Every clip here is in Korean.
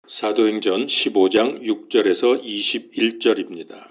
사도행전 15장 6절에서 21절입니다.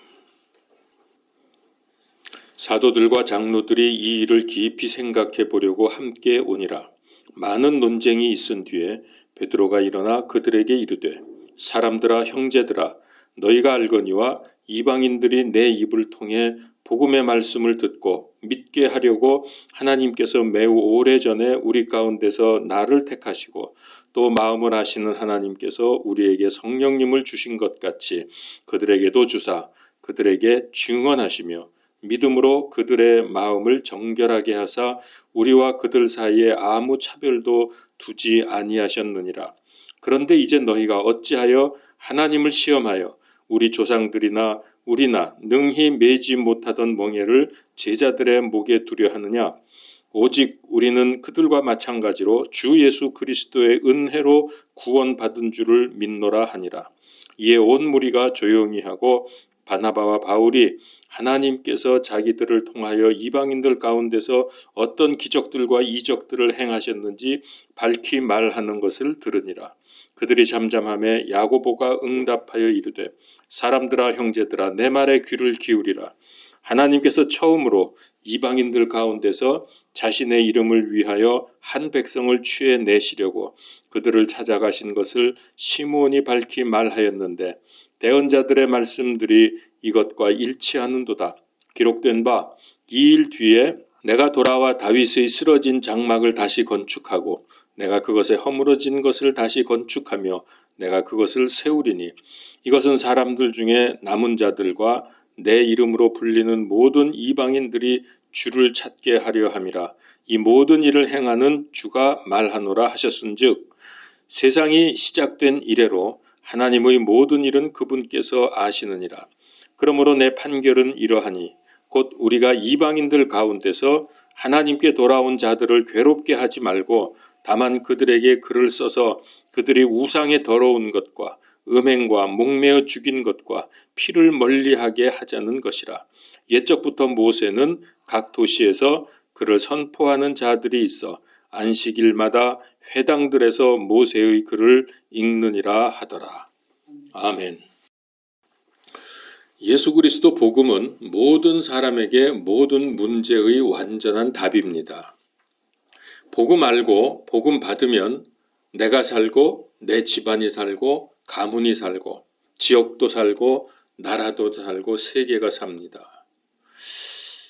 사도들과 장로들이 이 일을 깊이 생각해 보려고 함께 오니라. 많은 논쟁이 있은 뒤에 베드로가 일어나 그들에게 이르되, 사람들아, 형제들아, 너희가 알거니와 이방인들이 내 입을 통해 복음의 말씀을 듣고 믿게 하려고 하나님께서 매우 오래전에 우리 가운데서 나를 택하시고 또 마음을 아시는 하나님께서 우리에게 성령님을 주신 것 같이 그들에게도 주사 그들에게 증언하시며 믿음으로 그들의 마음을 정결하게 하사 우리와 그들 사이에 아무 차별도 두지 아니하셨느니라. 그런데 이제 너희가 어찌하여 하나님을 시험하여 우리 조상들이나 우리나 능히 매지 못하던 멍에를 제자들의 목에 두려 하느냐? 오직 우리는 그들과 마찬가지로 주 예수 그리스도의 은혜로 구원받은 줄을 믿노라 하니라. 이에 온 무리가 조용히 하고 바나바와 바울이 하나님께서 자기들을 통하여 이방인들 가운데서 어떤 기적들과 이적들을 행하셨는지 밝히 말하는 것을 들으니라. 그들이 잠잠하매 야고보가 응답하여 이르되, 사람들아, 형제들아, 내 말에 귀를 기울이라. 하나님께서 처음으로 이방인들 가운데서 자신의 이름을 위하여 한 백성을 취해내시려고 그들을 찾아가신 것을 시므온이 밝히 말하였는데 대언자들의 말씀들이 이것과 일치하는도다. 기록된 바 이 일 뒤에 내가 돌아와 다윗의 쓰러진 장막을 다시 건축하고 내가 그것에 허물어진 것을 다시 건축하며 내가 그것을 세우리니 이것은 사람들 중에 남은 자들과 내 이름으로 불리는 모든 이방인들이 주를 찾게 하려 함이라. 이 모든 일을 행하는 주가 말하노라 하셨은즉 세상이 시작된 이래로 하나님의 모든 일은 그분께서 아시느니라. 그러므로 내 판결은 이러하니 곧 우리가 이방인들 가운데서 하나님께 돌아온 자들을 괴롭게 하지 말고 다만 그들에게 글을 써서 그들이 우상에 더러운 것과 음행과 목매어 죽인 것과 피를 멀리하게 하자는 것이라. 옛적부터 모세는 각 도시에서 그를 선포하는 자들이 있어 안식일마다 회당들에서 모세의 글을 읽느니라 하더라. 아멘. 예수 그리스도 복음은 모든 사람에게 모든 문제의 완전한 답입니다. 복음 알고 복음 받으면 내가 살고 내 집안이 살고 가문이 살고 지역도 살고 나라도 살고 세계가 삽니다.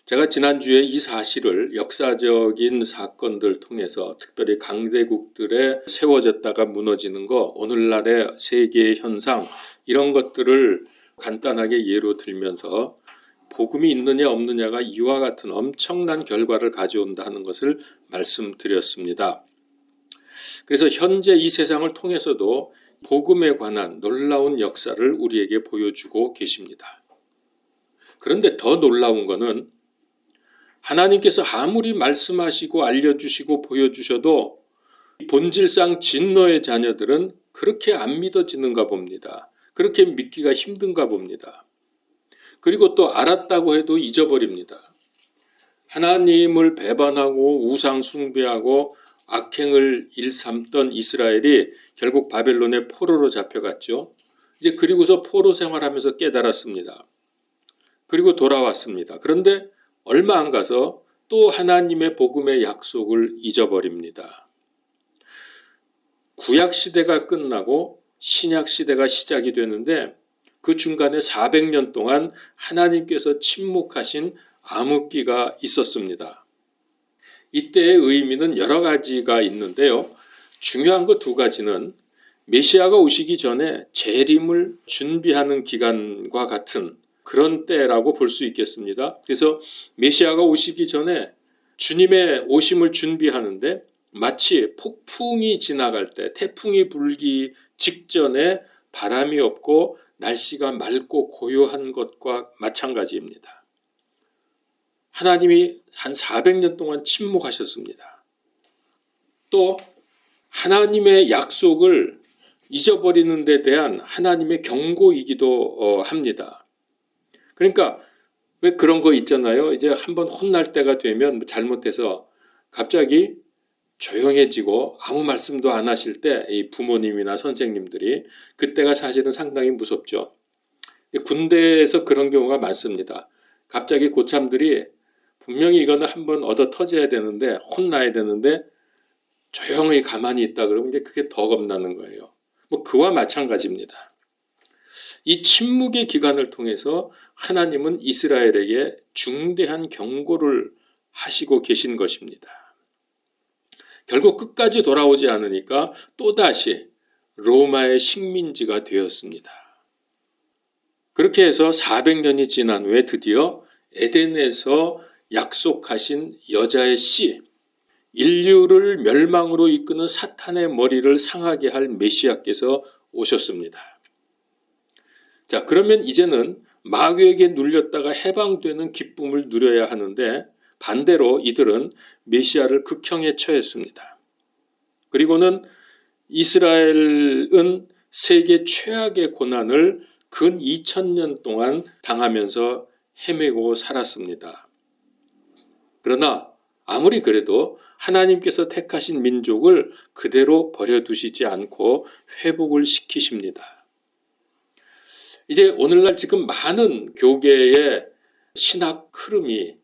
제가 지난주에 이 사실을 역사적인 사건들 통해서 특별히 강대국들에 세워졌다가 무너지는 거, 오늘날의 세계의 현상 이런 것들을 간단하게 예로 들면서 복음이 있느냐 없느냐가 이와 같은 엄청난 결과를 가져온다 하는 것을 말씀드렸습니다. 그래서 현재 이 세상을 통해서도 복음에 관한 놀라운 역사를 우리에게 보여주고 계십니다. 그런데 더 놀라운 것은 하나님께서 아무리 말씀하시고 알려주시고 보여주셔도 본질상 진노의 자녀들은 그렇게 안 믿어지는가 봅니다. 그렇게 믿기가 힘든가 봅니다. 그리고 또 알았다고 해도 잊어버립니다. 하나님을 배반하고 우상 숭배하고 악행을 일삼던 이스라엘이 결국 바벨론의 포로로 잡혀갔죠. 이제 그리고서 포로 생활하면서 깨달았습니다. 그리고 돌아왔습니다. 그런데 얼마 안 가서 또 하나님의 복음의 약속을 잊어버립니다. 구약 시대가 끝나고 신약 시대가 시작이 되는데 그 중간에 400년 동안 하나님께서 침묵하신 암흑기가 있었습니다. 이때의 의미는 여러 가지가 있는데요. 중요한 거 두 가지는 메시아가 오시기 전에 재림을 준비하는 기간과 같은 그런 때라고 볼 수 있겠습니다. 그래서 메시아가 오시기 전에 주님의 오심을 준비하는데 마치 폭풍이 지나갈 때 태풍이 불기 직전에 바람이 없고 날씨가 맑고 고요한 것과 마찬가지입니다. 하나님이 한 400년 동안 침묵하셨습니다. 또 하나님의 약속을 잊어버리는 데 대한 하나님의 경고이기도 합니다. 그러니까 왜 그런 거 있잖아요. 이제 한번 혼날 때가 되면 잘못해서 갑자기 조용해지고 아무 말씀도 안 하실 때 이 부모님이나 선생님들이 그때가 사실은 상당히 무섭죠. 군대에서 그런 경우가 많습니다. 갑자기 고참들이 분명히 이거는 한번 얻어 터져야 되는데 혼나야 되는데 조용히 가만히 있다 그러면 이제 그게 더 겁나는 거예요. 뭐 그와 마찬가지입니다. 이 침묵의 기간을 통해서 하나님은 이스라엘에게 중대한 경고를 하시고 계신 것입니다. 결국 끝까지 돌아오지 않으니까 또다시 로마의 식민지가 되었습니다. 그렇게 해서 400년이 지난 후에 드디어 에덴에서 약속하신 여자의 씨, 인류를 멸망으로 이끄는 사탄의 머리를 상하게 할 메시아께서 오셨습니다. 자, 그러면 이제는 마귀에게 눌렸다가 해방되는 기쁨을 누려야 하는데 반대로 이들은 메시아를 극형에 처했습니다. 그리고는 이스라엘은 세계 최악의 고난을 근 2000년 동안 당하면서 헤매고 살았습니다. 그러나 아무리 그래도 하나님께서 택하신 민족을 그대로 버려두시지 않고 회복을 시키십니다. 이제 오늘날 지금 많은 교계의 신학 흐름이,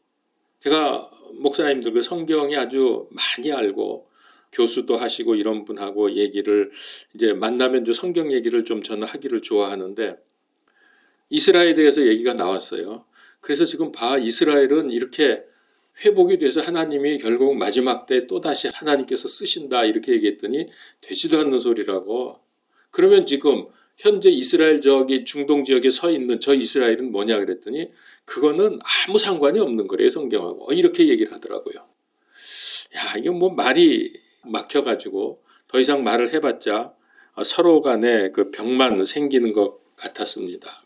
제가 목사님들 성경이 아주 많이 알고 교수도 하시고 이런 분하고 얘기를 이제 만나면 성경 얘기를 좀 저는 하기를 좋아하는데 이스라엘에 대해서 얘기가 나왔어요. 그래서 지금 이스라엘은 이렇게 회복이 돼서 하나님이 결국 마지막 때 또다시 하나님께서 쓰신다 이렇게 얘기했더니 되지도 않는 소리라고. 그러면 지금 현재 이스라엘 저기 중동 지역에 서 있는 저 이스라엘은 뭐냐 그랬더니 그거는 아무 상관이 없는 거래요, 성경하고. 이렇게 얘기를 하더라고요. 야, 이게 뭐 말이 막혀가지고 더 이상 말을 해봤자 서로 간에 그 벽만 생기는 것 같았습니다.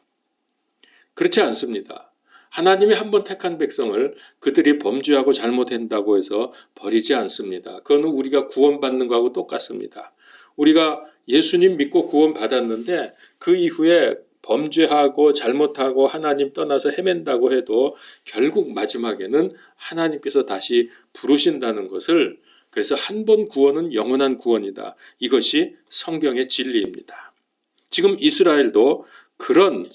그렇지 않습니다. 하나님이 한번 택한 백성을 그들이 범죄하고 잘못한다고 해서 버리지 않습니다. 그거는 우리가 구원받는 거하고 똑같습니다. 우리가 예수님 믿고 구원받았는데 그 이후에 범죄하고 잘못하고 하나님 떠나서 헤맨다고 해도 결국 마지막에는 하나님께서 다시 부르신다는 것을, 그래서 한 번 구원은 영원한 구원이다. 이것이 성경의 진리입니다. 지금 이스라엘도 그런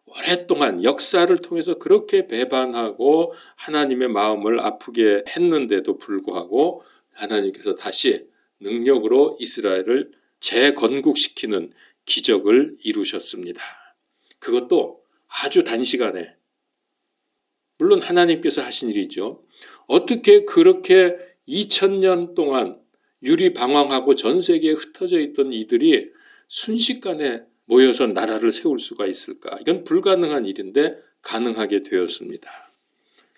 오랫동안 역사를 통해서 그렇게 배반하고 하나님의 마음을 아프게 했는데도 불구하고 하나님께서 다시 능력으로 이스라엘을 재건국시키는 기적을 이루셨습니다. 그것도 아주 단시간에. 물론 하나님께서 하신 일이죠. 어떻게 그렇게 2000년 동안 유리방황하고 전 세계에 흩어져 있던 이들이 순식간에 모여서 나라를 세울 수가 있을까? 이건 불가능한 일인데 가능하게 되었습니다.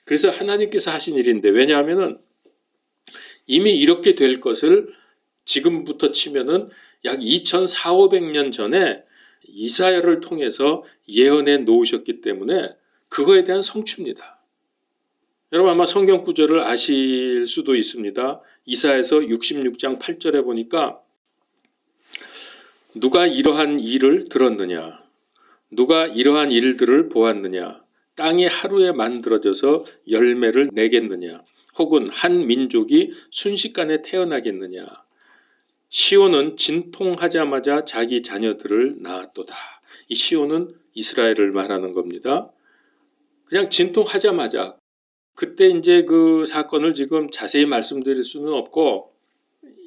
그래서 하나님께서 하신 일인데, 왜냐하면 이미 이렇게 될 것을 지금부터 치면은 약 2400~500년 전에 이사야를 통해서 예언해 놓으셨기 때문에 그거에 대한 성취입니다. 여러분 아마 성경 구절을 아실 수도 있습니다. 이사야서 66장 8절에 보니까 누가 이러한 일을 들었느냐? 누가 이러한 일들을 보았느냐? 땅이 하루에 만들어져서 열매를 내겠느냐? 혹은 한 민족이 순식간에 태어나겠느냐? 시온은 진통하자마자 자기 자녀들을 낳았도다. 이 시온은 이스라엘을 말하는 겁니다. 그냥 진통하자마자, 그때 이제 그 사건을 지금 자세히 말씀드릴 수는 없고,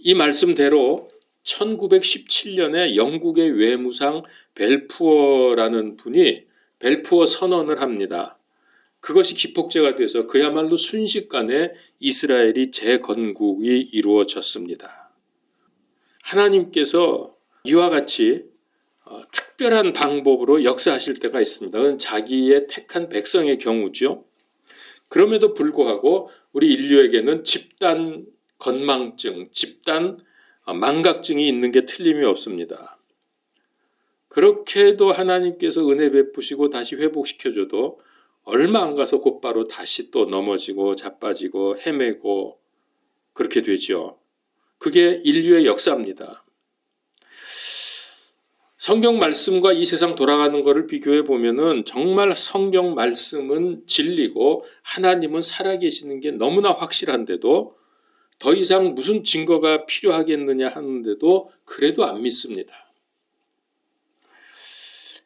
이 말씀대로 1917년에 영국의 외무상 벨푸어라는 분이 벨푸어 선언을 합니다. 그것이 기폭제가 돼서 그야말로 순식간에 이스라엘이 재건국이 이루어졌습니다. 하나님께서 이와 같이 특별한 방법으로 역사하실 때가 있습니다. 그건 자기의 택한 백성의 경우죠. 그럼에도 불구하고 우리 인류에게는 집단 건망증, 집단 망각증이 있는 게 틀림이 없습니다. 그렇게도 하나님께서 은혜 베푸시고 다시 회복시켜줘도 얼마 안 가서 곧바로 다시 또 넘어지고 자빠지고 헤매고 그렇게 되죠. 그게 인류의 역사입니다. 성경 말씀과 이 세상 돌아가는 것을 비교해 보면은 정말 성경 말씀은 진리고 하나님은 살아계시는 게 너무나 확실한데도 더 이상 무슨 증거가 필요하겠느냐 하는데도 그래도 안 믿습니다.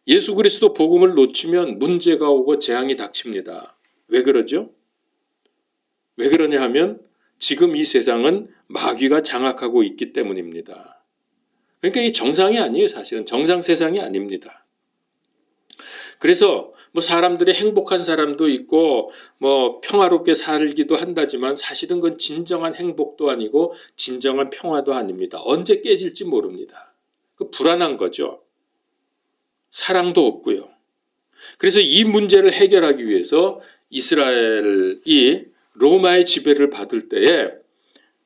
예수 그리스도 복음을 놓치면 문제가 오고 재앙이 닥칩니다. 왜 그러죠? 왜 그러냐 하면 지금 이 세상은 마귀가 장악하고 있기 때문입니다. 그러니까 이 정상이 아니에요. 사실은 정상 세상이 아닙니다. 그래서 사람들이 행복한 사람도 있고 평화롭게 살기도 한다지만 사실은 그건 진정한 행복도 아니고 진정한 평화도 아닙니다. 언제 깨질지 모릅니다. 그 불안한 거죠. 사랑도 없고요. 그래서 이 문제를 해결하기 위해서 이스라엘이 로마의 지배를 받을 때에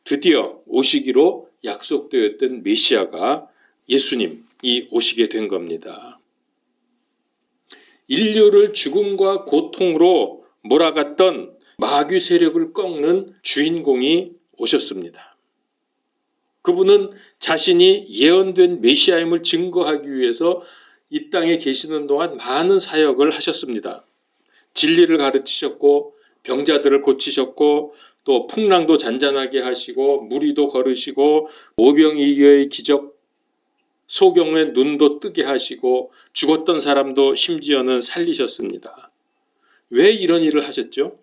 드디어 오시기로 약속되었던 메시아가 예수님이 오시게 된 겁니다. 인류를 죽음과 고통으로 몰아갔던 마귀 세력을 꺾는 주인공이 오셨습니다. 그분은 자신이 예언된 메시아임을 증거하기 위해서 이 땅에 계시는 동안 많은 사역을 하셨습니다. 진리를 가르치셨고 병자들을 고치셨고 또 풍랑도 잔잔하게 하시고 무리도 걸으시고 오병이어의 기적, 소경의 눈도 뜨게 하시고 죽었던 사람도 심지어는 살리셨습니다. 왜 이런 일을 하셨죠?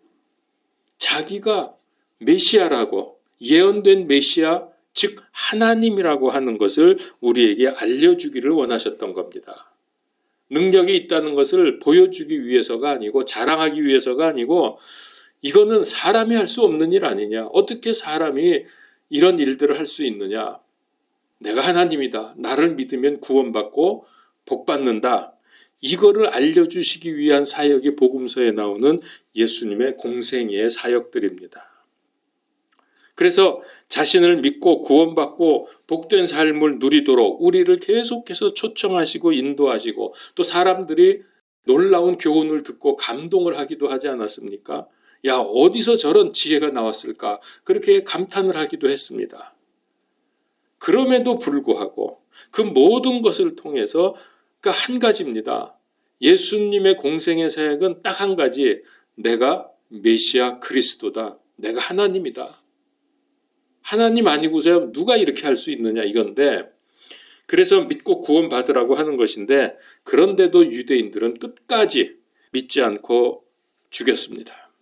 자기가 메시아라고 예언된 메시아, 즉 하나님이라고 하는 것을 우리에게 알려주기를 원하셨던 겁니다. 능력이 있다는 것을 보여주기 위해서가 아니고 자랑하기 위해서가 아니고 이거는 사람이 할 수 없는 일 아니냐. 어떻게 사람이 이런 일들을 할 수 있느냐. 내가 하나님이다. 나를 믿으면 구원받고 복받는다. 이거를 알려주시기 위한 사역이 복음서에 나오는 예수님의 공생애의 사역들입니다. 그래서 자신을 믿고 구원받고 복된 삶을 누리도록 우리를 계속해서 초청하시고 인도하시고 또 사람들이 놀라운 교훈을 듣고 감동을 하기도 하지 않았습니까? 야, 어디서 저런 지혜가 나왔을까? 그렇게 감탄을 하기도 했습니다. 그럼에도 불구하고 그 모든 것을 통해서 한 가지입니다. 예수님의 공생의 사역은 딱 한 가지. 내가 메시아 그리스도다. 내가 하나님이다. 하나님 아니고서야 누가 이렇게 할 수 있느냐 이건데 그래서 믿고 구원받으라고 하는 것인데 그런데도 유대인들은 끝까지 믿지 않고 죽였습니다.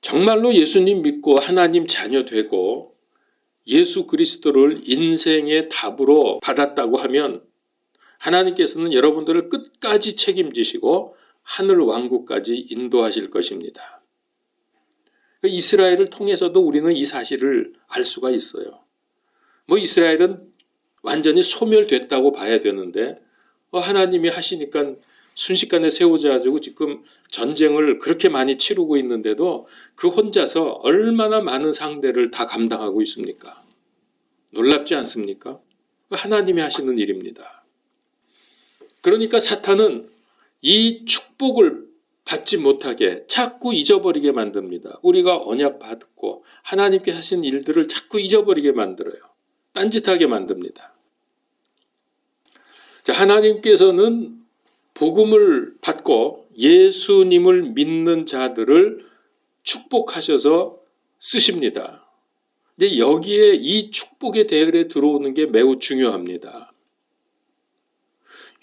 정말로 예수님 믿고 하나님 자녀 되고 예수 그리스도를 인생의 답으로 받았다고 하면 하나님께서는 여러분들을 끝까지 책임지시고 하늘 왕국까지 인도하실 것입니다. 이스라엘을 통해서도 우리는 이 사실을 알 수가 있어요. 이스라엘은 완전히 소멸됐다고 봐야 되는데 하나님이 하시니까 순식간에 세워져가지고 지금 전쟁을 그렇게 많이 치르고 있는데도 그 혼자서 얼마나 많은 상대를 다 감당하고 있습니까? 놀랍지 않습니까? 하나님이 하시는 일입니다. 그러니까 사탄은 이 축복을 받지 못하게 자꾸 잊어버리게 만듭니다. 우리가 언약 받고 하나님께 하신 일들을 자꾸 잊어버리게 만들어요. 딴짓하게 만듭니다. 자, 하나님께서는 복음을 받고 예수님을 믿는 자들을 축복하셔서 쓰십니다. 근데 여기에 이 축복의 대열에 들어오는 게 매우 중요합니다.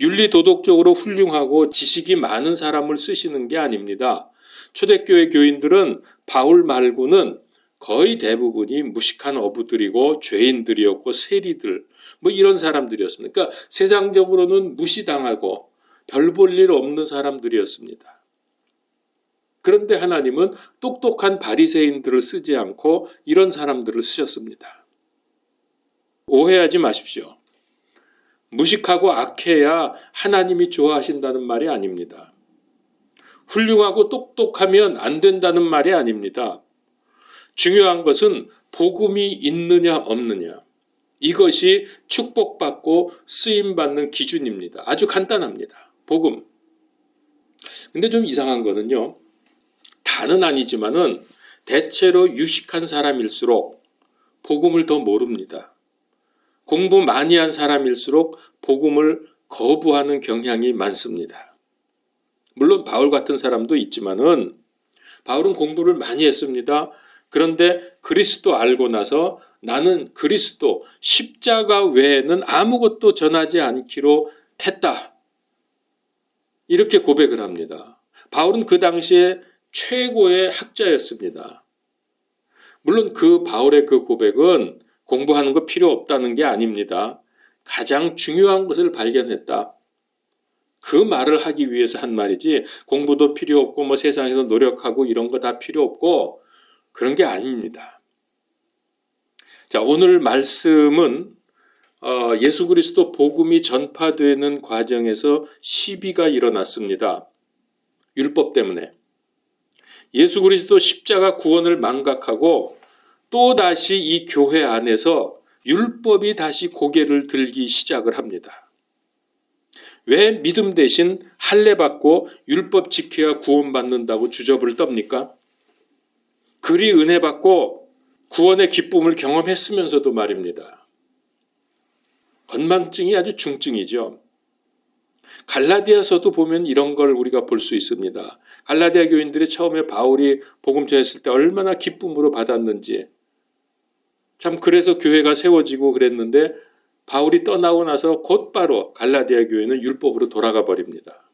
윤리도덕적으로 훌륭하고 지식이 많은 사람을 쓰시는 게 아닙니다. 초대교회 교인들은 바울 말고는 거의 대부분이 무식한 어부들이고 죄인들이었고 세리들 이런 사람들이었습니다. 그러니까 세상적으로는 무시당하고 별 볼 일 없는 사람들이었습니다. 그런데 하나님은 똑똑한 바리새인들을 쓰지 않고 이런 사람들을 쓰셨습니다. 오해하지 마십시오. 무식하고 악해야 하나님이 좋아하신다는 말이 아닙니다. 훌륭하고 똑똑하면 안 된다는 말이 아닙니다. 중요한 것은 복음이 있느냐 없느냐. 이것이 축복받고 쓰임받는 기준입니다. 아주 간단합니다. 복음. 근데 좀 이상한 거는요. 다는 아니지만은 대체로 유식한 사람일수록 복음을 더 모릅니다. 공부 많이 한 사람일수록 복음을 거부하는 경향이 많습니다. 물론 바울 같은 사람도 있지만은 바울은 공부를 많이 했습니다. 그런데 그리스도 알고 나서 나는 그리스도 십자가 외에는 아무것도 전하지 않기로 했다. 이렇게 고백을 합니다. 바울은 그 당시에 최고의 학자였습니다. 물론 그 바울의 그 고백은 공부하는 거 필요 없다는 게 아닙니다. 가장 중요한 것을 발견했다. 그 말을 하기 위해서 한 말이지 공부도 필요 없고 뭐 세상에서 노력하고 이런 거 다 필요 없고 그런 게 아닙니다. 자, 오늘 말씀은 예수 그리스도 복음이 전파되는 과정에서 시비가 일어났습니다. 율법 때문에. 예수 그리스도 십자가 구원을 망각하고 또다시 이 교회 안에서 율법이 다시 고개를 들기 시작을 합니다. 왜 믿음 대신 할례 받고 율법 지켜야 구원받는다고 주접을 떱니까? 그리 은혜 받고 구원의 기쁨을 경험했으면서도 말입니다. 건망증이 아주 중증이죠. 갈라디아서도 보면 이런 걸 우리가 볼 수 있습니다. 갈라디아 교인들이 처음에 바울이 복음 전했을 때 얼마나 기쁨으로 받았는지, 참 그래서 교회가 세워지고 그랬는데 바울이 떠나고 나서 곧바로 갈라디아 교회는 율법으로 돌아가 버립니다.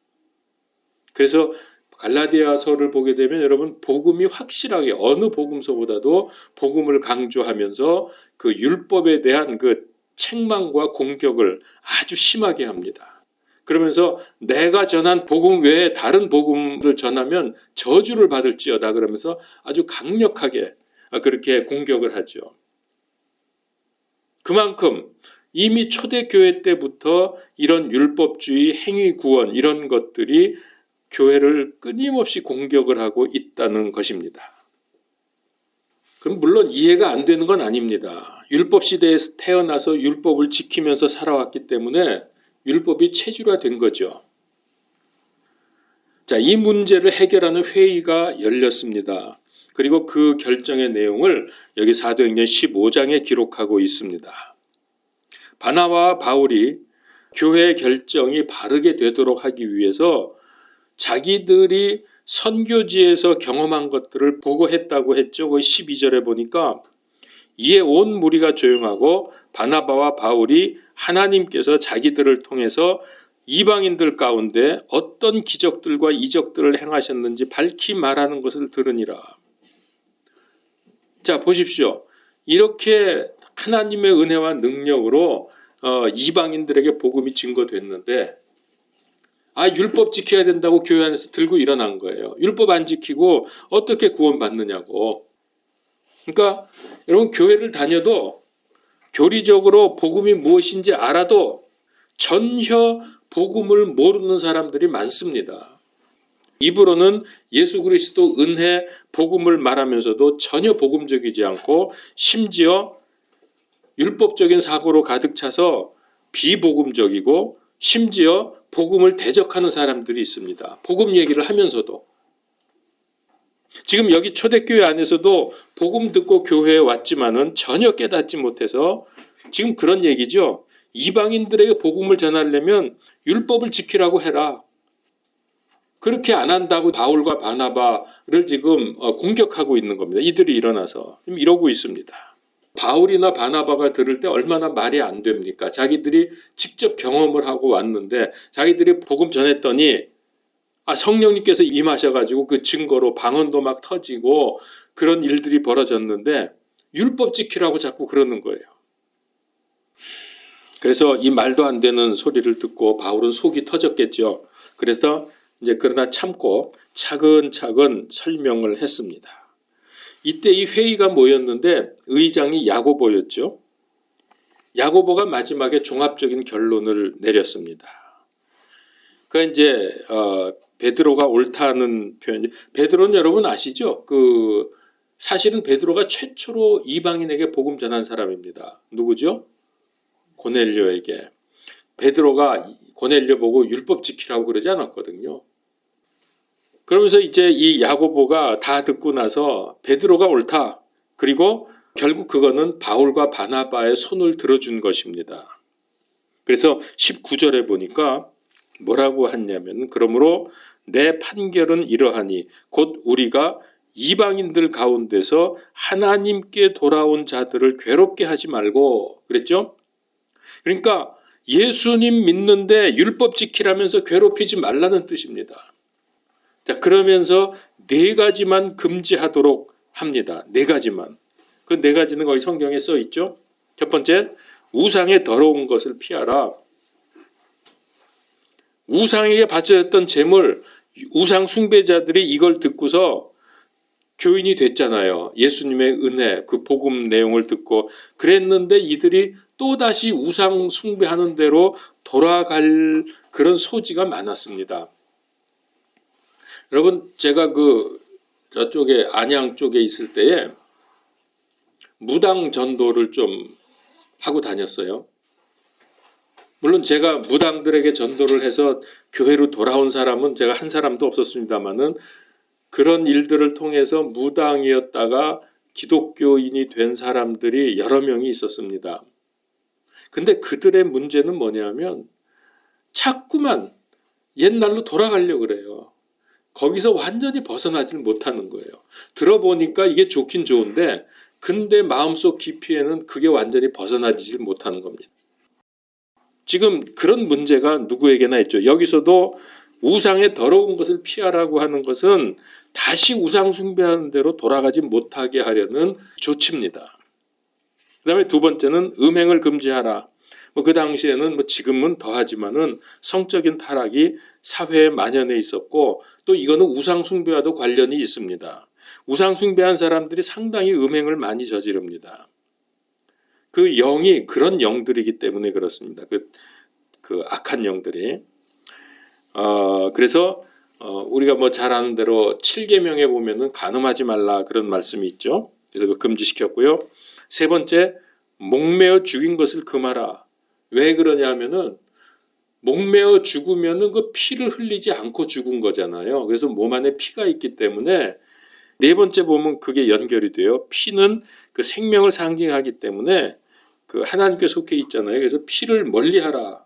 그래서 갈라디아서를 보게 되면 여러분 복음이 확실하게 어느 복음서보다도 복음을 강조하면서 그 율법에 대한 그 책망과 공격을 아주 심하게 합니다. 그러면서 내가 전한 복음 외에 다른 복음을 전하면 저주를 받을지어다 그러면서 아주 강력하게 그렇게 공격을 하죠. 그만큼 이미 초대교회 때부터 이런 율법주의, 행위구원 이런 것들이 교회를 끊임없이 공격을 하고 있다는 것입니다. 그럼 물론 이해가 안 되는 건 아닙니다. 율법 시대에서 태어나서 율법을 지키면서 살아왔기 때문에 율법이 체질화된 거죠. 자, 이 문제를 해결하는 회의가 열렸습니다. 그리고 그 결정의 내용을 여기 사도행전 15장에 기록하고 있습니다. 바나바와 바울이 교회의 결정이 바르게 되도록 하기 위해서 자기들이 선교지에서 경험한 것들을 보고했다고 했죠. 그 12절에 보니까 이에 온 무리가 조용하고 바나바와 바울이 하나님께서 자기들을 통해서 이방인들 가운데 어떤 기적들과 이적들을 행하셨는지 밝히 말하는 것을 들으니라. 자, 보십시오. 이렇게 하나님의 은혜와 능력으로 이방인들에게 복음이 증거됐는데 율법 지켜야 된다고 교회 안에서 들고 일어난 거예요. 율법 안 지키고 어떻게 구원받느냐고. 그러니까 여러분 교회를 다녀도 교리적으로 복음이 무엇인지 알아도 전혀 복음을 모르는 사람들이 많습니다. 입으로는 예수 그리스도 은혜 복음을 말하면서도 전혀 복음적이지 않고 심지어 율법적인 사고로 가득 차서 비복음적이고 심지어 복음을 대적하는 사람들이 있습니다. 복음 얘기를 하면서도. 지금 여기 초대교회 안에서도 복음 듣고 교회에 왔지만은 전혀 깨닫지 못해서 지금 그런 얘기죠. 이방인들에게 복음을 전하려면 율법을 지키라고 해라. 그렇게 안 한다고 바울과 바나바를 지금 공격하고 있는 겁니다. 이들이 일어나서 지금 이러고 있습니다. 바울이나 바나바가 들을 때 얼마나 말이 안 됩니까? 자기들이 직접 경험을 하고 왔는데 자기들이 복음 전했더니 성령님께서 임하셔가지고 그 증거로 방언도 막 터지고 그런 일들이 벌어졌는데 율법 지키라고 자꾸 그러는 거예요. 그래서 이 말도 안 되는 소리를 듣고 바울은 속이 터졌겠죠. 그래서 이제 그러나 참고 차근차근 설명을 했습니다. 이때 이 회의가 모였는데 의장이 야고보였죠. 야고보가 마지막에 종합적인 결론을 내렸습니다. 그러니까 이제 베드로가 옳다는 표현. 베드로는 여러분 아시죠? 사실은 베드로가 최초로 이방인에게 복음 전한 사람입니다. 누구죠? 고넬료에게. 베드로가 고넬료 보고 율법 지키라고 그러지 않았거든요. 그러면서 이제 이 야고보가 다 듣고 나서 베드로가 옳다. 그리고 결국 그거는 바울과 바나바의 손을 들어준 것입니다. 그래서 19절에 보니까 뭐라고 했냐면 그러므로 내 판결은 이러하니 곧 우리가 이방인들 가운데서 하나님께 돌아온 자들을 괴롭게 하지 말고 그랬죠? 그러니까 예수님 믿는데 율법 지키라면서 괴롭히지 말라는 뜻입니다. 자, 그러면서 4가지만 금지하도록 합니다. 4가지만. 그 4가지는 거기 성경에 써 있죠. 첫 번째, 우상의 더러운 것을 피하라. 우상에게 바쳐졌던 제물, 우상 숭배자들이 이걸 듣고서 교인이 됐잖아요. 예수님의 은혜, 그 복음 내용을 듣고 그랬는데 이들이 또다시 우상 숭배하는 대로 돌아갈 그런 소지가 많았습니다. 여러분, 제가 저쪽에 안양 쪽에 있을 때에 무당 전도를 좀 하고 다녔어요. 물론 제가 무당들에게 전도를 해서 교회로 돌아온 사람은 제가 한 사람도 없었습니다만은 그런 일들을 통해서 무당이었다가 기독교인이 된 사람들이 여러 명이 있었습니다. 근데 그들의 문제는 뭐냐면 자꾸만 옛날로 돌아가려고 그래요. 거기서 완전히 벗어나질 못하는 거예요. 들어보니까 이게 좋긴 좋은데 근데 마음속 깊이에는 그게 완전히 벗어나질 못하는 겁니다. 지금 그런 문제가 누구에게나 있죠. 여기서도 우상의 더러운 것을 피하라고 하는 것은 다시 우상 숭배하는 대로 돌아가지 못하게 하려는 조치입니다. 그 다음에 2번째는 음행을 금지하라. 그 당시에는 지금은 더하지만은 성적인 타락이 사회에 만연해 있었고 또 이거는 우상 숭배와도 관련이 있습니다. 우상 숭배한 사람들이 상당히 음행을 많이 저지릅니다. 그 영이 그런 영들이기 때문에 그렇습니다. 그 악한 영들이. 그래서 우리가 잘 아는 대로 7계명에 보면은 간음하지 말라 그런 말씀이 있죠. 그래서 금지시켰고요. 3번째, 목매어 죽인 것을 금하라. 왜 그러냐 하면은 목매어 죽으면은 그 피를 흘리지 않고 죽은 거잖아요. 그래서 몸 안에 피가 있기 때문에 4번째 보면 그게 연결이 돼요. 피는 그 생명을 상징하기 때문에 그 하나님께 속해 있잖아요. 그래서 피를 멀리하라.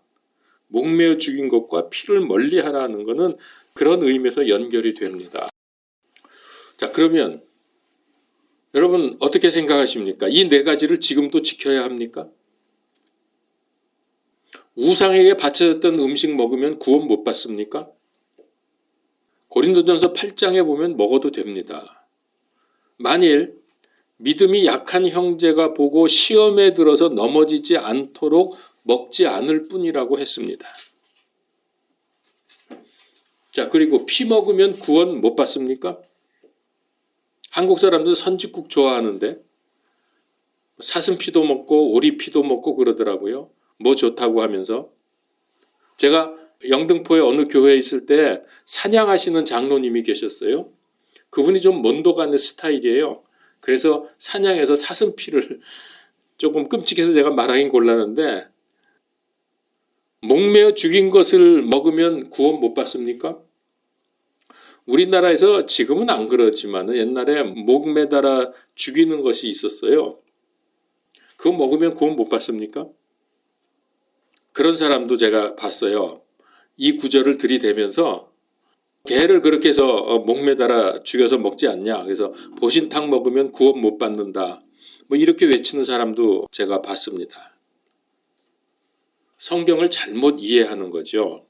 목매어 죽인 것과 피를 멀리하라는 것은 그런 의미에서 연결이 됩니다. 자, 그러면 여러분 어떻게 생각하십니까? 이 4가지를 지금도 지켜야 합니까? 우상에게 바쳐졌던 음식 먹으면 구원 못 받습니까? 고린도전서 8장에 보면 먹어도 됩니다. 만일 믿음이 약한 형제가 보고 시험에 들어서 넘어지지 않도록 먹지 않을 뿐이라고 했습니다. 자, 그리고 피 먹으면 구원 못 받습니까? 한국 사람들 선짓국 좋아하는데 사슴피도 먹고 오리피도 먹고 그러더라고요. 뭐 좋다고 하면서. 제가 영등포의 어느 교회에 있을 때 사냥하시는 장로님이 계셨어요. 그분이 좀 먼도가는 스타일이에요. 그래서 사냥해서 사슴피를 조금 끔찍해서 제가 말하긴 곤란한데 목매어 죽인 것을 먹으면 구원 못 받습니까? 우리나라에서 지금은 안 그렇지만 옛날에 목 매달아 죽이는 것이 있었어요. 그거 먹으면 구원 못 받습니까? 그런 사람도 제가 봤어요. 이 구절을 들이대면서 개를 그렇게 해서 목 매달아 죽여서 먹지 않냐. 그래서 보신탕 먹으면 구원 못 받는다. 이렇게 외치는 사람도 제가 봤습니다. 성경을 잘못 이해하는 거죠.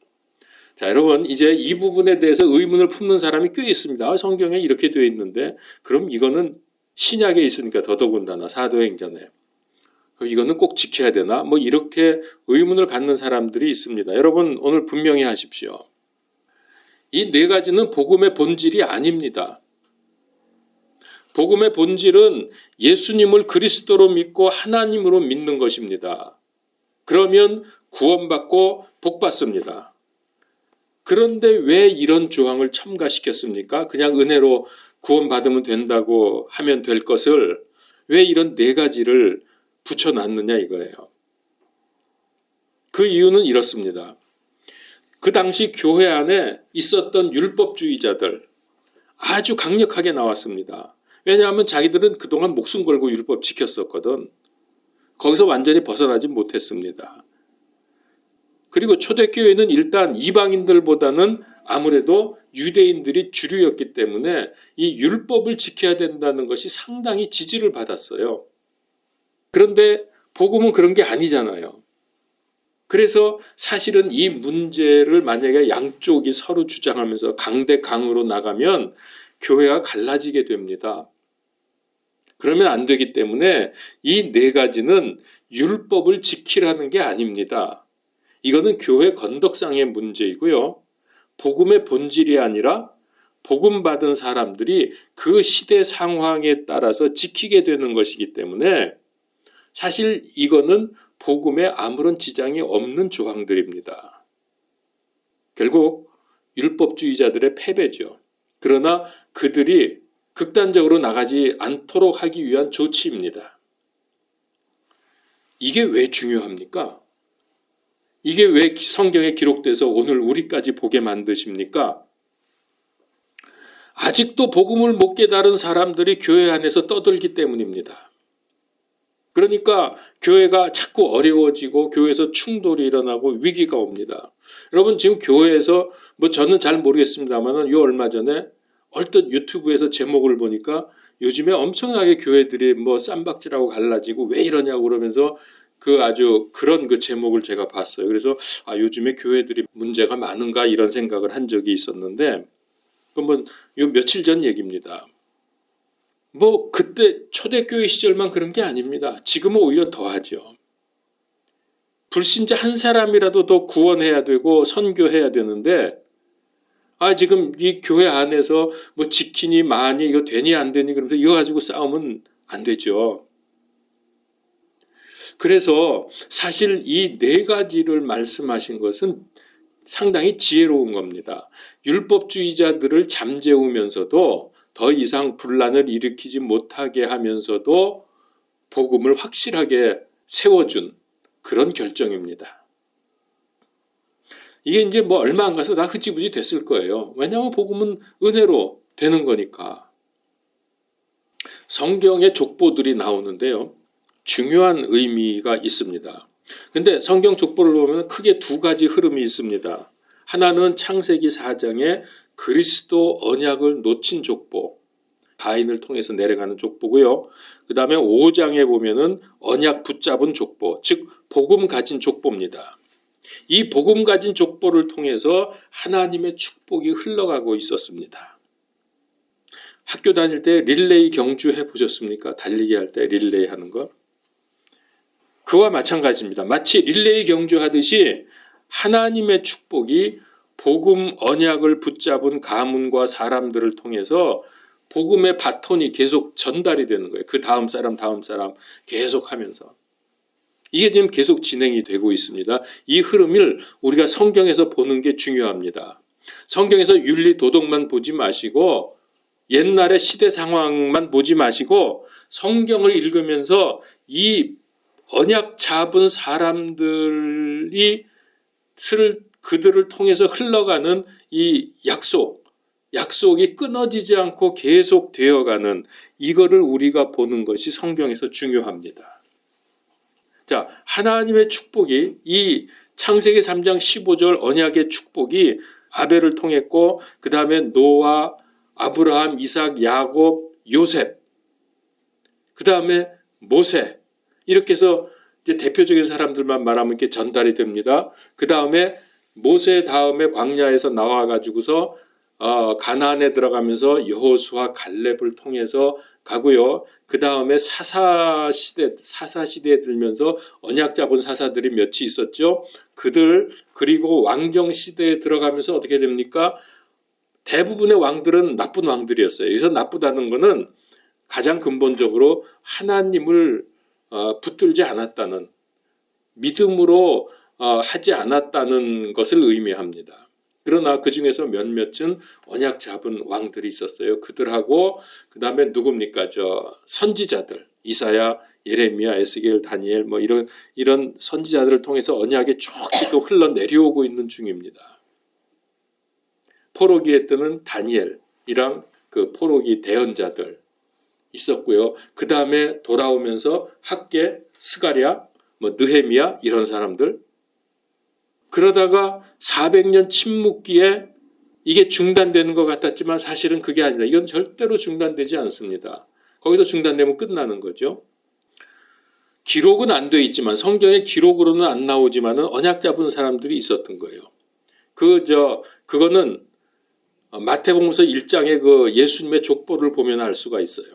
자, 여러분 이제 이 부분에 대해서 의문을 품는 사람이 꽤 있습니다. 성경에 이렇게 되어 있는데 그럼 이거는 신약에 있으니까 더더군다나 사도행전에 이거는 꼭 지켜야 되나? 이렇게 의문을 갖는 사람들이 있습니다. 여러분 오늘 분명히 하십시오. 이 4가지는 복음의 본질이 아닙니다. 복음의 본질은 예수님을 그리스도로 믿고 하나님으로 믿는 것입니다. 그러면 구원받고 복받습니다. 그런데 왜 이런 조항을 첨가시켰습니까? 그냥 은혜로 구원받으면 된다고 하면 될 것을 왜 이런 4가지를 붙여놨느냐 이거예요. 그 이유는 이렇습니다. 그 당시 교회 안에 있었던 율법주의자들 아주 강력하게 나왔습니다. 왜냐하면 자기들은 그동안 목숨 걸고 율법 지켰었거든. 거기서 완전히 벗어나지 못했습니다. 그리고 초대교회는 일단 이방인들보다는 아무래도 유대인들이 주류였기 때문에 이 율법을 지켜야 된다는 것이 상당히 지지를 받았어요. 그런데 복음은 그런 게 아니잖아요. 그래서 사실은 이 문제를 만약에 양쪽이 서로 주장하면서 강대강으로 나가면 교회가 갈라지게 됩니다. 그러면 안 되기 때문에 이 네 가지는 율법을 지키라는 게 아닙니다. 이거는 교회 건덕상의 문제이고요. 복음의 본질이 아니라 복음 받은 사람들이 그 시대 상황에 따라서 지키게 되는 것이기 때문에 사실 이거는 복음에 아무런 지장이 없는 조항들입니다. 결국 율법주의자들의 패배죠. 그러나 그들이 극단적으로 나가지 않도록 하기 위한 조치입니다. 이게 왜 중요합니까? 이게 왜 성경에 기록돼서 오늘 우리까지 보게 만드십니까? 아직도 복음을 못 깨달은 사람들이 교회 안에서 떠들기 때문입니다. 그러니까 교회가 자꾸 어려워지고 교회에서 충돌이 일어나고 위기가 옵니다. 여러분 지금 교회에서 저는 잘 모르겠습니다만 요 얼마 전에 얼뜻 유튜브에서 제목을 보니까 요즘에 엄청나게 교회들이 쌈박질하고 갈라지고 왜 이러냐고 그러면서 아주 그런 제목을 제가 봤어요. 그래서 요즘에 교회들이 문제가 많은가 이런 생각을 한 적이 있었는데 그건 요 며칠 전 얘기입니다. 그때 초대교회 시절만 그런 게 아닙니다. 지금은 오히려 더하죠. 불신자 한 사람이라도 더 구원해야 되고 선교해야 되는데 지금 이 교회 안에서 지키니 마니 이거 되니 안 되니 그러면서 이거 가지고 싸우면 안 되죠. 그래서 사실 이 네 가지를 말씀하신 것은 상당히 지혜로운 겁니다. 율법주의자들을 잠재우면서도 더 이상 분란을 일으키지 못하게 하면서도 복음을 확실하게 세워준 그런 결정입니다. 이게 이제 얼마 안 가서 다 흐지부지 됐을 거예요. 왜냐하면 복음은 은혜로 되는 거니까. 성경의 족보들이 나오는데요. 중요한 의미가 있습니다. 근데 성경 족보를 보면 크게 두 가지 흐름이 있습니다. 하나는 창세기 4장에 그리스도 언약을 놓친 족보, 가인을 통해서 내려가는 족보고요. 그 다음에 5장에 보면은 언약 붙잡은 족보, 즉 복음 가진 족보입니다. 이 복음 가진 족보를 통해서 하나님의 축복이 흘러가고 있었습니다. 학교 다닐 때 릴레이 경주 해보셨습니까? 달리기 할 때 릴레이 하는 거. 그와 마찬가지입니다. 마치 릴레이 경주하듯이 하나님의 축복이 복음 언약을 붙잡은 가문과 사람들을 통해서 복음의 바톤이 계속 전달이 되는 거예요. 그 다음 사람 계속 하면서. 이게 지금 계속 진행이 되고 있습니다. 이 흐름을 우리가 성경에서 보는 게 중요합니다. 성경에서 윤리 도덕만 보지 마시고 옛날의 시대 상황만 보지 마시고 성경을 읽으면서 이 언약 잡은 사람들이 그들을 통해서 흘러가는 이 약속이 끊어지지 않고 계속 되어가는 이거를 우리가 보는 것이 성경에서 중요합니다. 자, 하나님의 축복이 이 창세기 3장 15절 언약의 축복이 아벨을 통했고 그 다음에 노아, 아브라함, 이삭, 야곱, 요셉 그 다음에 모세 이렇게 해서 이제 대표적인 사람들만 말하면 이렇게 전달이 됩니다. 그 다음에 모세 다음에 광야에서 나와가지고서 가나안에 들어가면서 여호수아 갈렙을 통해서 가고요. 그 다음에 사사 시대에 들면서 언약 잡은 사사들이 몇이 있었죠. 그들 그리고 왕정 시대에 들어가면서 어떻게 됩니까? 대부분의 왕들은 나쁜 왕들이었어요. 여기서 나쁘다는 것은 가장 근본적으로 하나님을 붙들지 않았다는 믿음으로 하지 않았다는 것을 의미합니다. 그러나 그 중에서 몇몇은 언약 잡은 왕들이 있었어요. 그들하고 그 다음에 누굽니까? 선지자들 이사야, 예레미야, 에스겔, 다니엘 이런 선지자들을 통해서 언약의 쭉쭉 또 흘러내려오고 있는 중입니다. 포로기에 뜨는 다니엘이랑 그 포로기 대언자들 있었고요. 그 다음에 돌아오면서 학계, 스가랴, 느헤미야 이런 사람들 그러다가 400년 침묵기에 이게 중단되는 것 같았지만 사실은 그게 아니라 이건 절대로 중단되지 않습니다. 거기서 중단되면 끝나는 거죠. 기록은 안 돼 있지만 성경의 기록으로는 안 나오지만은 언약 잡은 사람들이 있었던 거예요. 그거는 마태복음서 1장의 그 예수님의 족보를 보면 알 수가 있어요.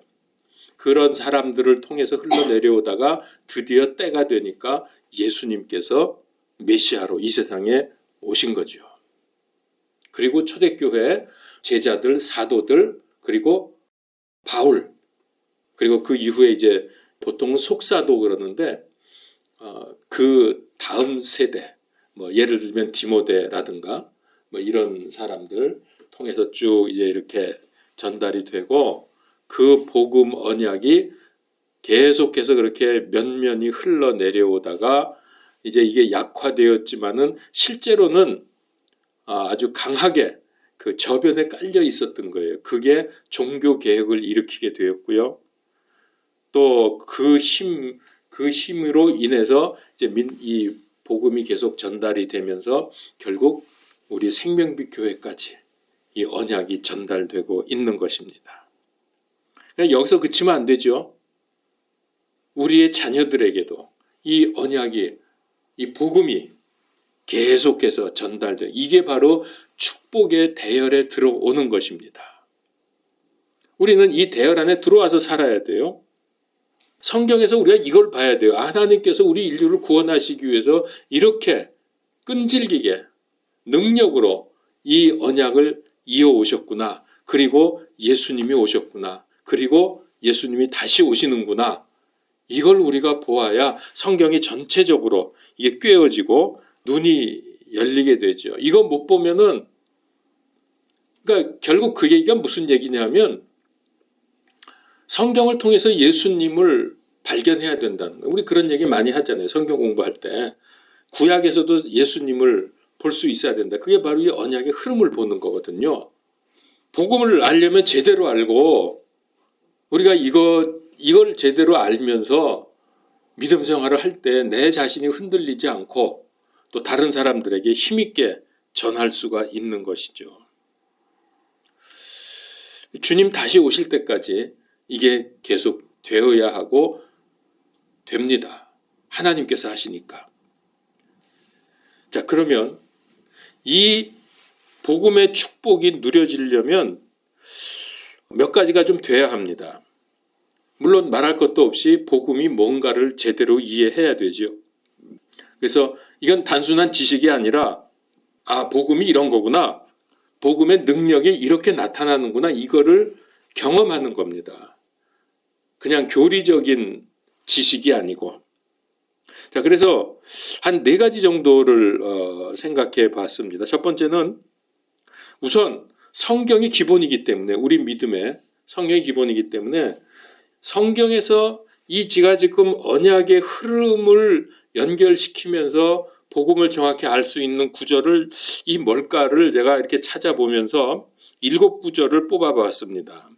그런 사람들을 통해서 흘러내려오다가 드디어 때가 되니까 예수님께서 메시아로 이 세상에 오신 거죠. 그리고 초대교회 제자들, 사도들, 그리고 바울, 그리고 그 이후에 이제 보통은 속사도 그러는데 그 다음 세대, 뭐 예를 들면 디모데라든가 뭐 이런 사람들 통해서 쭉 이제 이렇게 전달이 되고 그 복음 언약이 계속해서 그렇게 면면이 흘러내려오다가 이제 이게 약화되었지만은 실제로는 아주 강하게 그 저변에 깔려 있었던 거예요. 그게 종교 개혁을 일으키게 되었고요. 또 그 힘으로 인해서 이제 이 복음이 계속 전달이 되면서 결국 우리 생명빛 교회까지 이 언약이 전달되고 있는 것입니다. 여기서 그치면 안 되죠. 우리의 자녀들에게도 이 언약이, 이 복음이 계속해서 전달돼. 이게 바로 축복의 대열에 들어오는 것입니다. 우리는 이 대열 안에 들어와서 살아야 돼요. 성경에서 우리가 이걸 봐야 돼요. 하나님께서 우리 인류를 구원하시기 위해서 이렇게 끈질기게 능력으로 이 언약을 이어오셨구나. 그리고 예수님이 오셨구나. 그리고 예수님이 다시 오시는구나. 이걸 우리가 보아야 성경이 전체적으로 이게 꿰어지고 눈이 열리게 되죠. 이거 못 보면은, 그러니까 결국 그 얘기가 무슨 얘기냐면 성경을 통해서 예수님을 발견해야 된다는 거예요. 우리 그런 얘기 많이 하잖아요. 성경 공부할 때. 구약에서도 예수님을 볼 수 있어야 된다. 그게 바로 이 언약의 흐름을 보는 거거든요. 복음을 알려면 제대로 알고 우리가 이걸 제대로 알면서 믿음 생활을 할 때 내 자신이 흔들리지 않고 또 다른 사람들에게 힘있게 전할 수가 있는 것이죠. 주님 다시 오실 때까지 이게 계속 되어야 하고 됩니다. 하나님께서 하시니까. 자, 그러면 이 복음의 축복이 누려지려면 몇 가지가 좀 돼야 합니다. 물론 말할 것도 없이 복음이 뭔가를 제대로 이해해야 되죠. 그래서 이건 단순한 지식이 아니라 복음이 이런 거구나. 복음의 능력이 이렇게 나타나는구나. 이거를 경험하는 겁니다. 그냥 교리적인 지식이 아니고. 자, 그래서 한 4가지 정도를 생각해 봤습니다. 첫 번째는 우선 성경이 기본이기 때문에, 우리 믿음의 성경이 기본이기 때문에 성경에서 이 지금 언약의 흐름을 연결시키면서 복음을 정확히 알 수 있는 구절을 이 뭘까를 제가 이렇게 찾아보면서 7구절을 뽑아봤습니다.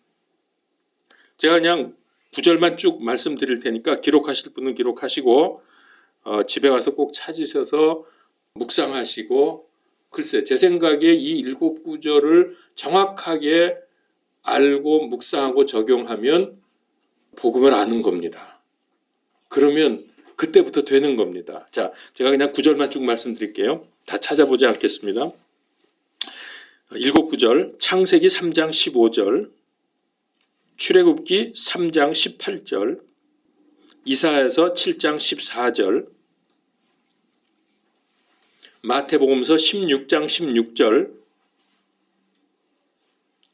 제가 그냥 구절만 쭉 말씀드릴 테니까 기록하실 분은 기록하시고 집에 가서 꼭 찾으셔서 묵상하시고, 글쎄 제 생각에 이 7구절을 정확하게 알고 묵상하고 적용하면 복음을 아는 겁니다. 그러면 그때부터 되는 겁니다. 자, 제가 그냥 9절만 쭉 말씀드릴게요. 다 찾아보지 않겠습니다. 7구절, 창세기 3장 15절, 출애굽기 3장 18절, 이사야서 7장 14절, 마태복음서 16장 16절,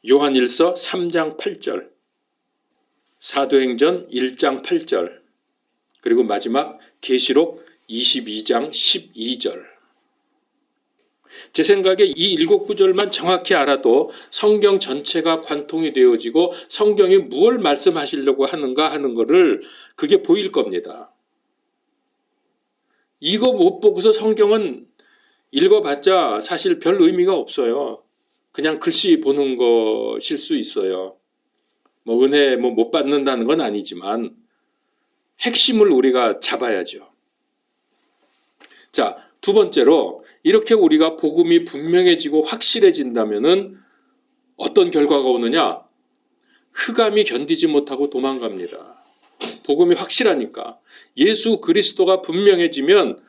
요한일서 3장 8절, 사도행전 1장 8절, 그리고 마지막 계시록 22장 12절. 제 생각에 이 7구절만 정확히 알아도 성경 전체가 관통이 되어지고 성경이 무엇을 말씀하시려고 하는가 하는 거를 그게 보일 겁니다. 이거 못 보고서 성경은 읽어봤자 사실 별 의미가 없어요. 그냥 글씨 보는 것일 수 있어요. 은혜 못 받는다는 건 아니지만 핵심을 우리가 잡아야죠. 자, 두 번째로 이렇게 우리가 복음이 분명해지고 확실해진다면은 어떤 결과가 오느냐? 흑암이 견디지 못하고 도망갑니다. 복음이 확실하니까. 예수 그리스도가 분명해지면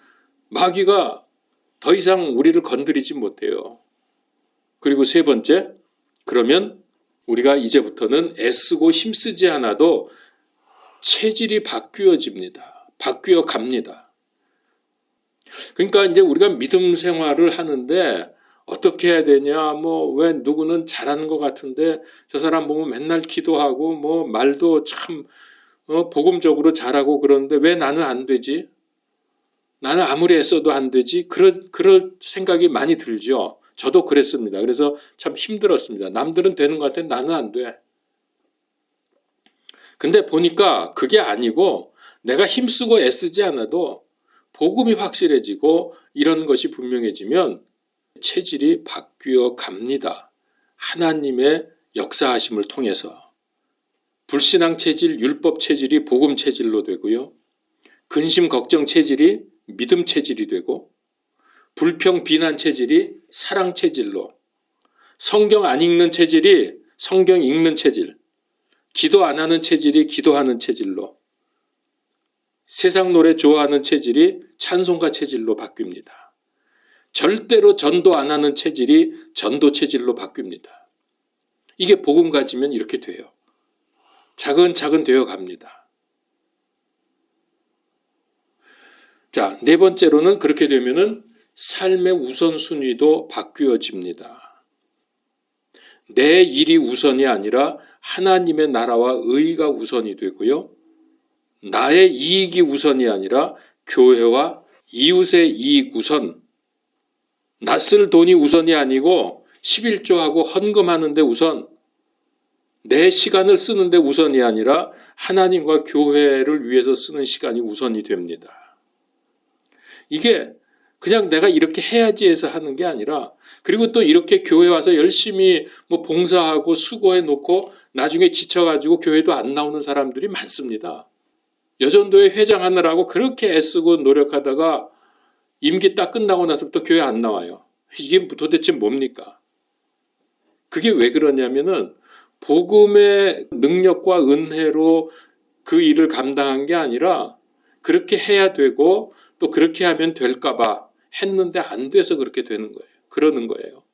마귀가 더 이상 우리를 건드리지 못해요. 그리고 세 번째, 그러면 우리가 이제부터는 애쓰고 힘쓰지 않아도 체질이 바뀌어집니다. 바뀌어 갑니다. 그러니까 이제 우리가 믿음 생활을 하는데 어떻게 해야 되냐, 왜 누구는 잘하는 것 같은데 저 사람 보면 맨날 기도하고 말도 참 복음적으로 잘하고 그러는데 왜 나는 안 되지? 나는 아무리 애써도 안 되지? 그럴 생각이 많이 들죠. 저도 그랬습니다. 그래서 참 힘들었습니다. 남들은 되는 것 같은데 나는 안 돼. 근데 보니까 그게 아니고 내가 힘쓰고 애쓰지 않아도 복음이 확실해지고 이런 것이 분명해지면 체질이 바뀌어 갑니다. 하나님의 역사하심을 통해서. 불신앙 체질, 율법 체질이 복음 체질로 되고요. 근심, 걱정 체질이 믿음 체질이 되고, 불평, 비난 체질이 사랑 체질로, 성경 안 읽는 체질이 성경 읽는 체질, 기도 안 하는 체질이 기도하는 체질로, 세상 노래 좋아하는 체질이 찬송가 체질로 바뀝니다. 절대로 전도 안 하는 체질이 전도 체질로 바뀝니다. 이게 복음 가지면 이렇게 돼요. 차근차근 되어 갑니다. 자, 네 번째로는 그렇게 되면은 삶의 우선순위도 바뀌어집니다. 내 일이 우선이 아니라 하나님의 나라와 의가 우선이 되고요. 나의 이익이 우선이 아니라 교회와 이웃의 이익 우선, 낯설 돈이 우선이 아니고 11조하고 헌금하는데 우선, 내 시간을 쓰는데 우선이 아니라 하나님과 교회를 위해서 쓰는 시간이 우선이 됩니다. 이게 그냥 내가 이렇게 해야지 해서 하는 게 아니라, 그리고 또 이렇게 교회 와서 열심히 봉사하고 수고해 놓고 나중에 지쳐가지고 교회도 안 나오는 사람들이 많습니다. 여전도회 회장하느라고 그렇게 애쓰고 노력하다가 임기 딱 끝나고 나서부터 교회 안 나와요. 이게 도대체 뭡니까? 그게 왜 그러냐면은 복음의 능력과 은혜로 그 일을 감당한 게 아니라 그렇게 해야 되고 또 그렇게 하면 될까 봐 했는데 안 돼서 그렇게 되는 거예요. 그러는 거예요.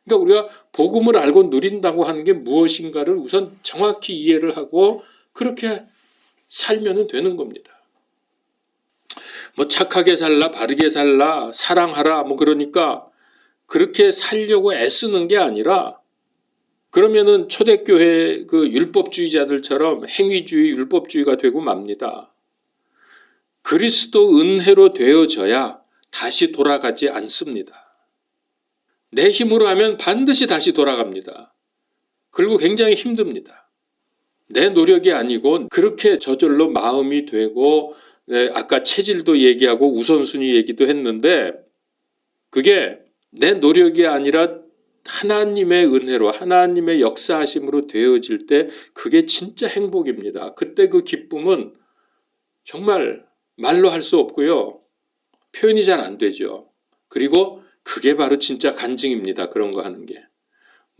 그러니까 우리가 복음을 알고 누린다고 하는 게 무엇인가를 우선 정확히 이해를 하고 그렇게 살면 되는 겁니다. 착하게 살라, 바르게 살라, 사랑하라, 그러니까 그렇게 살려고 애쓰는 게 아니라, 그러면은 초대교회 그 율법주의자들처럼 행위주의, 율법주의가 되고 맙니다. 그리스도 은혜로 되어져야 다시 돌아가지 않습니다. 내 힘으로 하면 반드시 다시 돌아갑니다. 그리고 굉장히 힘듭니다. 내 노력이 아니고 그렇게 저절로 마음이 되고, 아까 체질도 얘기하고 우선순위 얘기도 했는데 그게 내 노력이 아니라 하나님의 은혜로 하나님의 역사하심으로 되어질 때 그게 진짜 행복입니다. 그때 그 기쁨은 정말 말로 할 수 없고요. 표현이 잘 안 되죠. 그리고 그게 바로 진짜 간증입니다. 그런 거 하는 게.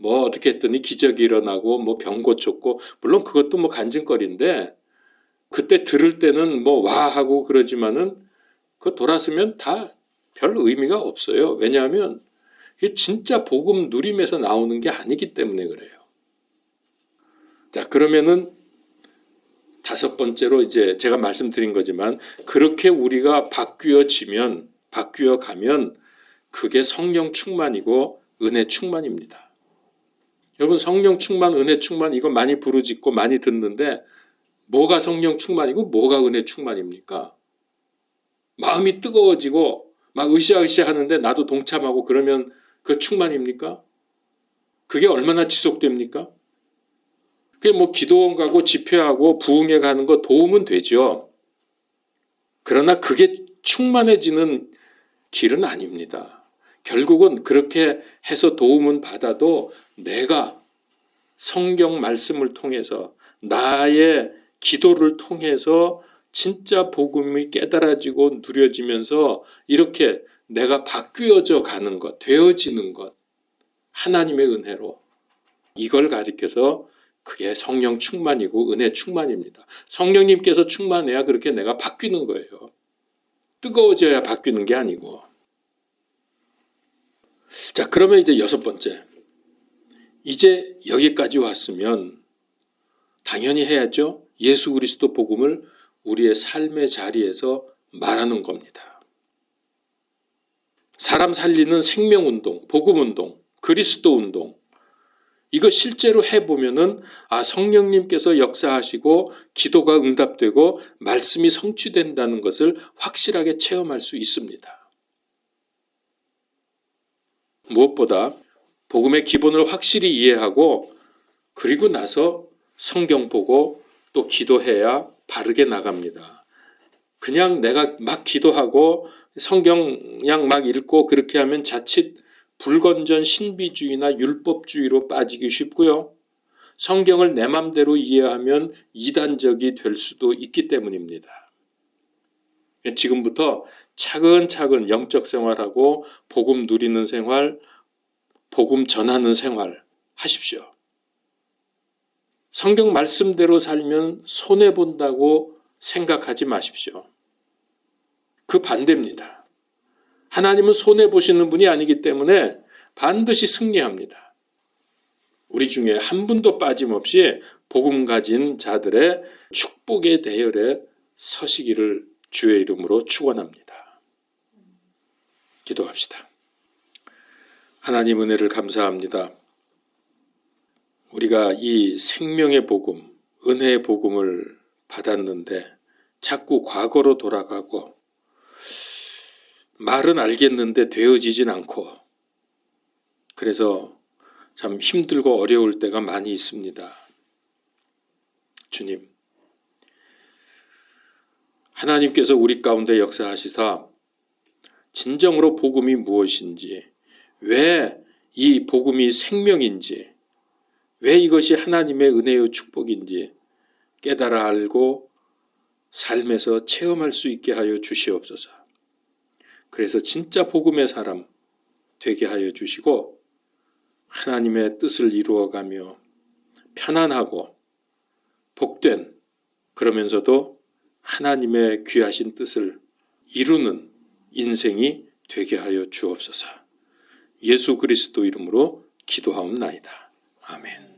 어떻게 했더니 기적이 일어나고 병 고쳤고, 물론 그것도 간증거리인데 그때 들을 때는 와 하고 그러지만은 그거 돌아서면 다 별 의미가 없어요. 왜냐하면 이게 진짜 복음 누림에서 나오는 게 아니기 때문에 그래요. 자, 그러면은 다섯 번째로 이제 제가 말씀드린 거지만 그렇게 우리가 바뀌어지면, 바뀌어 가면 그게 성령 충만이고 은혜 충만입니다. 여러분, 성령 충만, 은혜 충만 이거 많이 부르짖고 많이 듣는데 뭐가 성령 충만이고 뭐가 은혜 충만입니까? 마음이 뜨거워지고 막 으쌰으쌰 하는데 나도 동참하고 그러면 그 충만입니까? 그게 얼마나 지속됩니까? 그게 기도원 가고 집회하고 부흥회 가는 거 도움은 되죠. 그러나 그게 충만해지는 길은 아닙니다. 결국은 그렇게 해서 도움은 받아도 내가 성경 말씀을 통해서 나의 기도를 통해서 진짜 복음이 깨달아지고 누려지면서 이렇게 내가 바뀌어져 가는 것, 되어지는 것, 하나님의 은혜로 이걸 가리켜서 그게 성령 충만이고 은혜 충만입니다. 성령님께서 충만해야 그렇게 내가 바뀌는 거예요. 뜨거워져야 바뀌는 게 아니고. 자, 그러면 이제 6번째. 이제 여기까지 왔으면 당연히 해야죠. 예수 그리스도 복음을 우리의 삶의 자리에서 말하는 겁니다. 사람 살리는 생명운동, 복음운동, 그리스도운동, 이거 실제로 해보면은 성령님께서 역사하시고 기도가 응답되고 말씀이 성취된다는 것을 확실하게 체험할 수 있습니다. 무엇보다 복음의 기본을 확실히 이해하고 그리고 나서 성경 보고 또 기도해야 바르게 나갑니다. 그냥 내가 막 기도하고 성경 그냥 막 읽고 그렇게 하면 자칫 불건전 신비주의나 율법주의로 빠지기 쉽고요. 성경을 내 맘대로 이해하면 이단적이 될 수도 있기 때문입니다. 지금부터 차근차근 영적 생활하고 복음 누리는 생활, 복음 전하는 생활 하십시오. 성경 말씀대로 살면 손해본다고 생각하지 마십시오. 그 반대입니다. 하나님은 손해보시는 분이 아니기 때문에 반드시 승리합니다. 우리 중에 한 분도 빠짐없이 복음 가진 자들의 축복의 대열에 서시기를 주의 이름으로 축원합니다. 기도합시다. 하나님 은혜를 감사합니다. 우리가 이 생명의 복음, 은혜의 복음을 받았는데 자꾸 과거로 돌아가고 말은 알겠는데 되어지진 않고 그래서 참 힘들고 어려울 때가 많이 있습니다. 주님, 하나님께서 우리 가운데 역사하시사 진정으로 복음이 무엇인지, 왜 이 복음이 생명인지, 왜 이것이 하나님의 은혜의 축복인지 깨달아 알고 삶에서 체험할 수 있게 하여 주시옵소서. 그래서 진짜 복음의 사람 되게 하여 주시고 하나님의 뜻을 이루어가며 편안하고 복된, 그러면서도 하나님의 귀하신 뜻을 이루는 인생이 되게 하여 주옵소서. 예수 그리스도 이름으로 기도하옵나이다. 아멘.